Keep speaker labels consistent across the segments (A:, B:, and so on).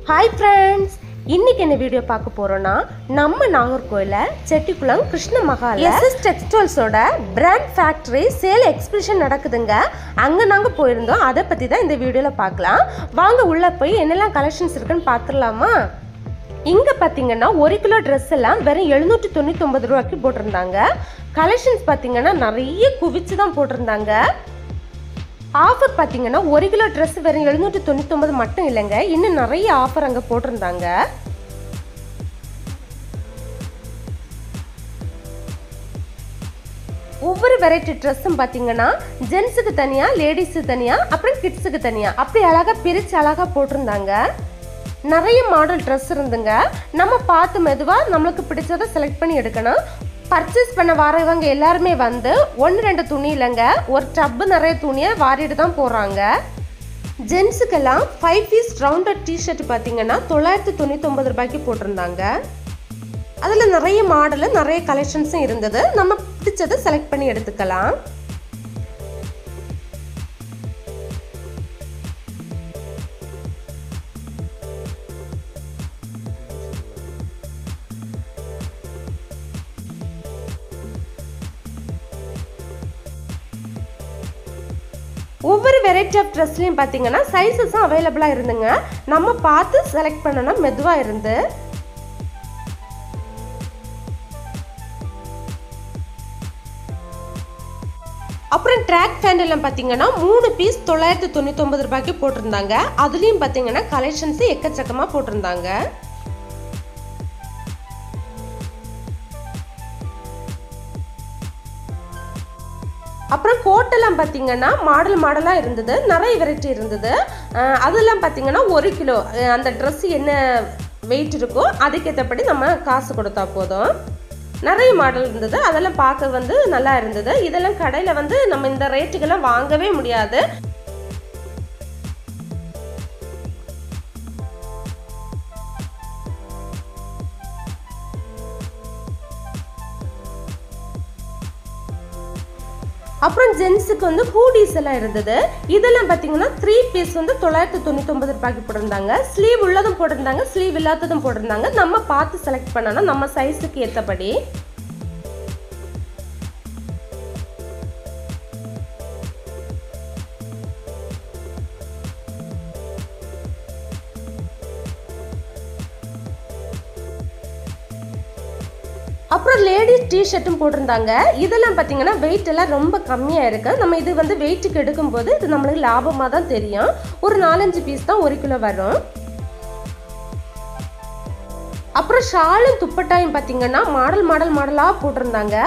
A: Hi friends, இன்னைக்கு என்ன video பார்க்க போறோம்னா நம்ம நாகர்கோயில செட்டிக்குளம் கிருஷ்ண மகால SS டெக்ஸ்டைல்ஸோட பிராண்ட் ஃபேக்டரி சேல் எக்ஸிபிஷன் நடக்குதுங்க. அங்க நாங்க போயிருந்தோம். அத பத்தி தான் இந்த வீடியோல பார்க்கலாம். வாங்க உள்ள போய் என்னெல்லாம் கலெக்ஷன்ஸ் இருக்குன்னு பார்த்துடலாமா? இங்க பாத்தீங்கன்னா 1 கிலோ Dress எல்லாம் வெறும் 799 ரூபாய்க்கு போட்டிருந்தாங்க. கலெக்ஷன்ஸ் பாத்தீங்கன்னா நிறைய குவிச்சு தான் போட்டிருந்தாங்க. ஆஃபர் பாத்தீங்கன்னா 1 கிலோ Dress வெறும் 799 மட்டும் இல்லைங்க, இன்னும் நிறைய ஆஃபர் அங்க போட்டிருந்தாங்க. ஒவ்வொரு வெரைட்டி ட்ரெஸ்ஸும் பாத்தீங்கன்னா ஜென்ஸுக்கு தனியா, லேடிஸுக்கு தனியா, அப்புறம் கிட்ஸுக்கு தனியா அப்படி அழகா பிரிச்சு அழகா போட்டிருந்தாங்க. நிறைய மாடல் ட்ரெஸ் இருந்துங்க. நம்ம பார்த்து மெதுவா நம்மளுக்கு பிடிச்சதை செலக்ட் பண்ணி எடுக்கணும். பர்ச்சேஸ் பண்ண வரவங்க எல்லாருமே வந்து 1-2 துணி இல்லைங்க, ஒரு டப்பு நிறைய துணியை வாரிட்டு தான் போகிறாங்க. ஜென்ஸுக்கெல்லாம் 5 பீஸ் ரவுண்டட் டிஷர்ட் பார்த்தீங்கன்னா 999 ரூபாய்க்கு போட்டிருந்தாங்க. அதில் நிறைய மாடலு நிறைய கலெக்ஷன்ஸும் இருந்தது. நம்ம பிடிச்சதை செலக்ட் பண்ணி எடுத்துக்கலாம். ஒவ்வொரு வெரைட்டி ஆஃப் ட்ரெஸ்லையும் பார்த்தீங்கன்னா சைஸஸும் அவைலபிளாக இருந்துங்க. நம்ம பார்த்து செலக்ட் பண்ணணும் மெதுவாக இருந்து. அப்புறம் ட்ராக் பேண்ட் எல்லாம் பார்த்தீங்கன்னா 3 பீஸ் 999 ரூபாய்க்கு போட்டிருந்தாங்க. அதுலேயும் பார்த்தீங்கன்னா கலெக்ஷன்ஸ் எக்கச்சக்கமாக போட்டிருந்தாங்க. அப்புறம் கோட்டெல்லாம் பார்த்தீங்கன்னா மாடலாக இருந்தது. நிறைய வெரைட்டி இருந்தது. அதெல்லாம் பார்த்தீங்கன்னா 1 கிலோ அந்த ட்ரெஸ் என்ன வெயிட் இருக்கோ அதுக்கேற்றபடி நம்ம காசு கொடுத்தா போதும். நிறைய மாடல் இருந்தது. அதெல்லாம் பார்க்க வந்து நல்லா இருந்தது. இதெல்லாம் கடையில் வந்து நம்ம இந்த ரேட்டுக்கெல்லாம் வாங்கவே முடியாது. அப்புறம் ஜென்ஸுக்கு வந்து ஹூடிஸ் எல்லாம் இருந்தது. இதெல்லாம் பார்த்தீங்கன்னா 3 பீஸ் வந்து 999 ரூபாய்க்கு போட்டிருந்தாங்க. ஸ்லீவ் உள்ளதும் போட்டிருந்தாங்க, ஸ்லீவ் இல்லாததும் போட்டிருந்தாங்க. நம்ம பார்த்து செலக்ட் பண்ணணும் நம்ம சைஸுக்கு ஏற்றபடி. அப்புறம் லேடிஸ் டிஷர்ட்டும் போட்டிருந்தாங்க. இதெல்லாம் பார்த்தீங்கன்னா வெயிட் எல்லாம் ரொம்ப கம்மியாக இருக்கு. நம்ம இது வந்து வெயிட்டுக்கு எடுக்கும்போது இது நம்மளுக்கு லாபமாக தான் தெரியும். ஒரு 4-5 பீஸ் தான் 1 கிலோ வரும். அப்புறம் ஷாலும் துப்பட்டாயும் பார்த்தீங்கன்னா மாடலாக போட்டிருந்தாங்க.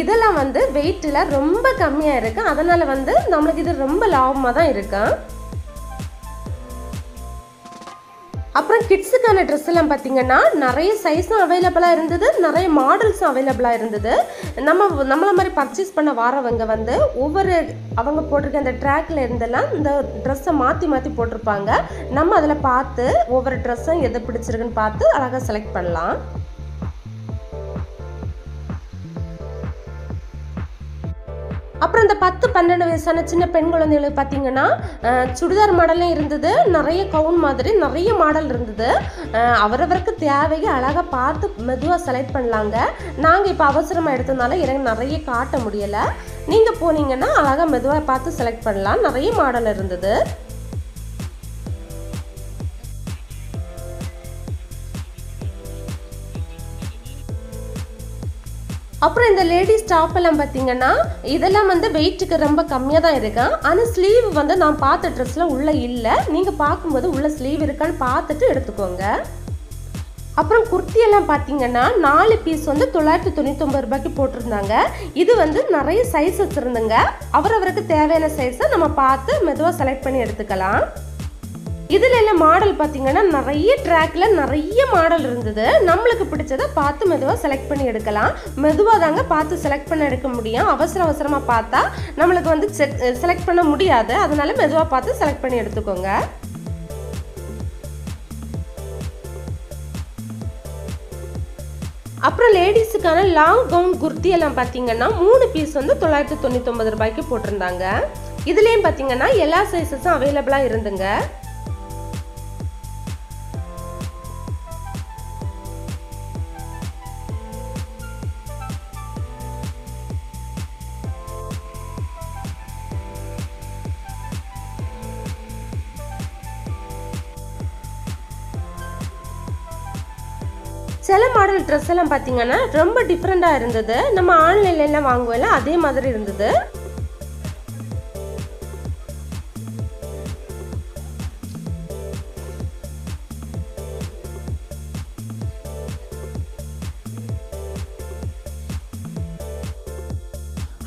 A: இதெல்லாம் வந்து வெயிட்டில் ரொம்ப கம்மியாக இருக்கு. அதனால வந்து நம்மளுக்கு இது ரொம்ப லாபமாக தான் இருக்கு. அப்புறம் கிட்ஸுக்கான ட்ரெஸ் எல்லாம் பார்த்தீங்கன்னா நிறைய சைஸும் அவைலபிளாக இருந்தது, நிறைய மாடல்ஸும் அவைலபிளாக இருந்தது. நம்மள மாதிரி பர்ச்சேஸ் பண்ண வரவங்க வந்து அவங்க போட்டிருக்க அந்த ட்ராக்ல இருந்தெல்லாம் இந்த ட்ரெஸ்ஸை மாற்றி போட்டிருப்பாங்க. நம்ம அதில் பார்த்து ஒவ்வொரு ட்ரெஸ்ஸும் எது பிடிச்சிருக்குன்னு பார்த்து அழகாக செலக்ட் பண்ணலாம். அப்புறம் இந்த 10-12 வயசான சின்ன பெண் குழந்தைகளுக்கு பார்த்தீங்கன்னா சுடிதார் மாடலும் இருந்தது. நிறைய கவுன் மாதிரி நிறைய மாடல் இருந்தது. அவரவருக்கு தேவையை அழகாக பார்த்து மெதுவாக செலக்ட் பண்ணலாங்க. நாங்கள் இப்போ அவசரமாக எடுத்ததுனால எனக்கு நிறைய காட்ட முடியலை. நீங்கள் போனீங்கன்னா அழகாக மெதுவாக பார்த்து செலக்ட் பண்ணலாம். நிறைய மாடல் இருந்தது. அப்புறம் இந்த லேடிஸ் டாப் எல்லாம் பார்த்தீங்கன்னா இதெல்லாம் வந்து வெயிட்டுக்கு ரொம்ப கம்மியாக தான் இருக்கு. ஆனால் ஸ்லீவ் வந்து நான் பார்த்த ட்ரெஸ்ல உள்ள இல்லை. நீங்கள் பார்க்கும்போது உள்ள ஸ்லீவ் இருக்கான்னு பார்த்துட்டு எடுத்துக்கோங்க. அப்புறம் குர்த்தியெல்லாம் பார்த்தீங்கன்னா 4 பீஸ் வந்து 999 ரூபாய்க்கு போட்டிருந்தாங்க. இது வந்து நிறைய சைஸஸ் இருந்துங்க. அவரவருக்கு தேவையான சைஸை நம்ம பார்த்து மெதுவாக செலக்ட் பண்ணி எடுத்துக்கலாம். இதில் எல்லாம் மாடல் பார்த்தீங்கன்னா நிறைய ட்ராக்ல நிறைய மாடல் இருந்தது. நம்மளுக்கு பிடிச்சதை பார்த்து மெதுவாக செலக்ட் பண்ணி எடுக்கலாம். மெதுவாக தாங்க பார்த்து செலக்ட் பண்ண எடுக்க முடியும். அவசரமாக பார்த்தா நம்மளுக்கு வந்து செலக்ட் பண்ண முடியாது. அதனால மெதுவாக பார்த்து செலக்ட் பண்ணி எடுத்துக்கோங்க. அப்புறம் லேடிஸுக்கான லாங் கவுன் குர்த்தி எல்லாம் பார்த்தீங்கன்னா 3 பீஸ் வந்து 999 ரூபாய்க்கு போட்டிருந்தாங்க. இதுலேயும் பார்த்தீங்கன்னா எல்லா சைஸஸும் அவைலபிளாக இருந்துங்க. சில மாடல் ட்ரெஸ் எல்லாம் பார்த்தீங்கன்னா ரொம்ப டிஃப்ரெண்டாக இருந்தது. நம்ம ஆன்லைன்ல எல்லாம் வாங்குவோம்ல அதே மாதிரி இருந்தது.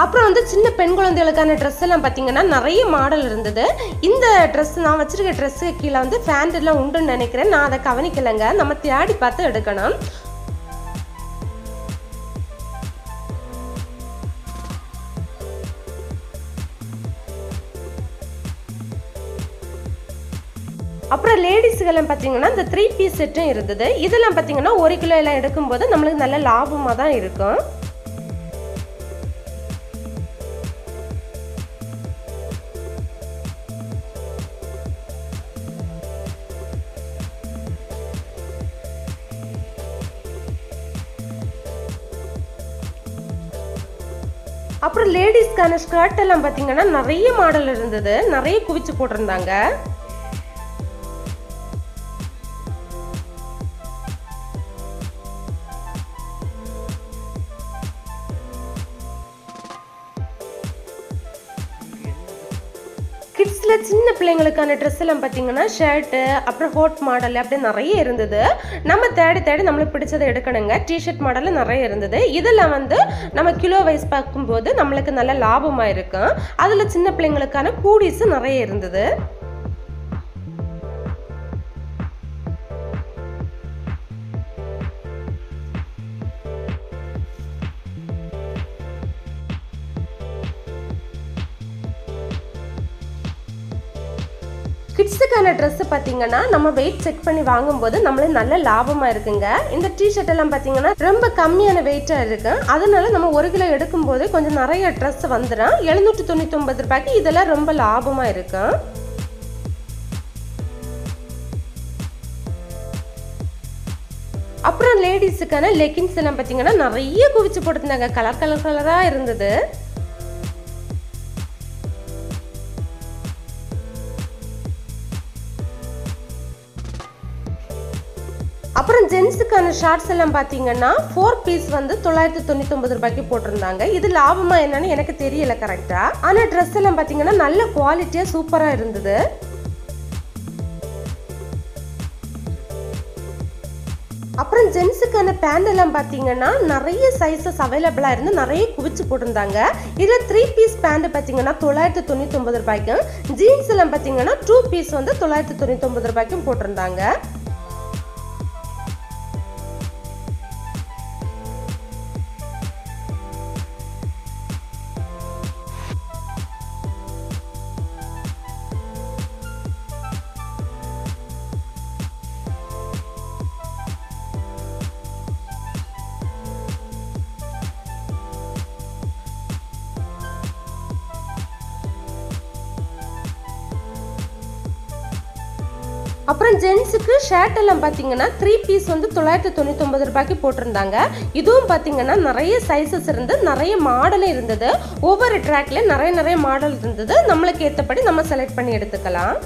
A: அப்புறம் வந்து சின்ன பெண் குழந்தைகளுக்கான ட்ரெஸ் எல்லாம் பார்த்தீங்கன்னா நிறைய மாடல் இருந்தது. இந்த ட்ரெஸ் நான் வச்சிருக்க ட்ரெஸ்ஸு கீழே வந்து ஃபேண்ட் எல்லாம் உண்டுன்னு நினைக்கிறேன். நான் அதை கவனிக்கலைங்க. நம்ம தேடி பார்த்து எடுக்கணும். அப்புறம் லேடிஸுக்கெல்லாம் பார்த்தீங்கன்னா இந்த 3 பீஸ் செட்டும் இருந்தது. இதெல்லாம் பார்த்தீங்கன்னா 1 கிலோ எல்லாம் எடுக்கும்போது நம்மளுக்கு நல்ல லாபமாக தான் இருக்கும். அப்புறம் லேடிஸ்க்கான ஸ்கர்ட் எல்லாம் பார்த்தீங்கன்னா நிறைய மாடல் இருந்தது. நிறைய குவிச்சு போட்டிருந்தாங்க. கிட்ஸ்ல சின்ன பிள்ளைங்களுக்கான ட்ரெஸ் எல்லாம் பார்த்தீங்கன்னா ஷர்ட்டு அப்புறம் ஹோட் மாடல் அப்படி நிறைய இருந்தது. நம்ம தேடி தேடி நம்மளுக்கு பிடிச்சதை எடுக்கணுங்க. டிஷர்ட் மாடலில் நிறைய இருந்தது. இதெல்லாம் வந்து நம்ம கிலோ வைஸ் பார்க்கும்போது நம்மளுக்கு நல்ல லாபமாக இருக்கும். அதில் சின்ன பிள்ளைங்களுக்கான கூடிஸும் நிறைய இருந்தது. கிட்ஸுக்கான ட்ரெஸ்ஸு பார்த்தீங்கன்னா நம்ம வெயிட் செக் பண்ணி வாங்கும்போது நம்மளுக்கு நல்ல லாபமாக இருக்குங்க. இந்த டிஷர்ட் எல்லாம் பார்த்தீங்கன்னா ரொம்ப கம்மியான வெயிட்டாக இருக்கு. அதனால நம்ம 1 கிலோ எடுக்கும்போது கொஞ்சம் நிறைய ட்ரெஸ் வந்துடும். 799 ரூபாய்க்கு இதெல்லாம் ரொம்ப லாபமாக இருக்கும். அப்புறம் லேடிஸுக்கான லெகின்ஸ் எல்லாம் பார்த்தீங்கன்னா நிறைய குவிச்சு போட்டுருந்தாங்க. கலர் கலராக இருந்தது. அப்புறம் ஜென்ஸுக்கான ஷார்ட்ஸ் எல்லாம் பார்த்தீங்கன்னா 4 பீஸ் வந்து 999 ரூபாய்க்கு போட்டிருந்தாங்க. இது லாபமா என்னன்னு எனக்கு தெரியல கரெக்டா. ஆனா ட்ரெஸ் எல்லாம் பார்த்தீங்கன்னா நல்ல குவாலிட்டியா சூப்பரா இருந்தது. அப்புறம் ஜென்ஸுக்கான பேண்ட் எல்லாம் பார்த்தீங்கன்னா நிறைய சைஸஸ் அவைலபிளா இருந்து நிறைய குவிச்சு போட்டிருந்தாங்க. இதுல 3 பீஸ் பேண்ட் பார்த்தீங்கன்னா 999 ரூபாய்க்கும், ஜீன்ஸ் எல்லாம் பார்த்தீங்கன்னா 2 பீஸ் வந்து 999 ரூபாய்க்கும் போட்டிருந்தாங்க. அப்புறம் ஜென்ஸுக்கு ஷர்ட் எல்லாம் பார்த்தீங்கன்னா 3 பீஸ் வந்து 999 ரூபாய்க்கு போட்டிருந்தாங்க. இதுவும் பார்த்தீங்கன்னா நிறைய சைஸஸ் இருந்து நிறைய மாடலும் இருந்தது. ஒவ்வொரு ட்ராக்ல நிறைய மாடல் இருந்தது. நம்மளுக்கு ஏற்றபடி நம்ம செலக்ட் பண்ணி எடுத்துக்கலாம்.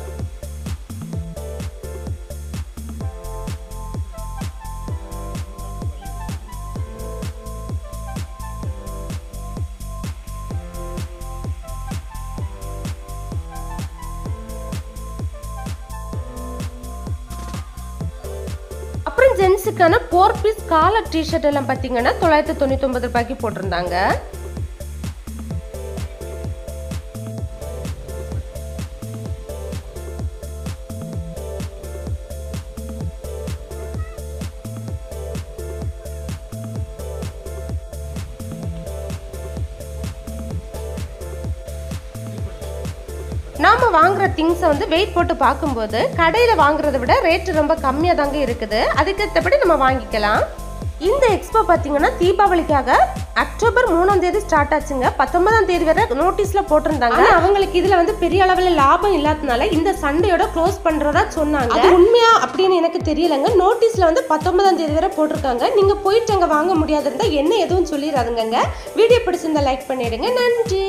A: அப்புறம் ஜென்ஸுக்கான 4 பீஸ் காலர் டிஷர்ட் எல்லாம் பார்த்தீங்கன்னா 999 ரூபாய்க்கு போட்டிருந்தாங்க. நாம வாங்குற திங்ஸை வந்து வெயிட் போட்டு பார்க்கும்போது கடையில் வாங்குறத விட ரேட்டு ரொம்ப கம்மியாக தாங்க இருக்குது. அதுக்கேற்றபடி நம்ம வாங்கிக்கலாம். இந்த எக்ஸ்போ பார்த்தீங்கன்னா தீபாவளிக்காக அக்டோபர் 3ஆம் தேதி ஸ்டார்ட் ஆச்சுங்க. 19ஆம் தேதி வரை நோட்டீஸில் போட்டிருந்தாங்க. அவங்களுக்கு இதில் வந்து பெரிய அளவில் லாபம் இல்லாதனால இந்த சண்டையோட க்ளோஸ் பண்ணுறதா சொன்னாங்க. அது உண்மையா அப்படின்னு எனக்கு தெரியலங்க. நோட்டீஸில் வந்து 19ஆம் தேதி வரை போட்டிருக்காங்க. நீங்கள் போயிட்டு அங்கே வாங்க முடியாது இருந்தால் என்ன எதுவும் சொல்லிடாதுங்க. வீடியோ பிடிச்சிருந்தா லைக் பண்ணிடுங்க. நன்றி.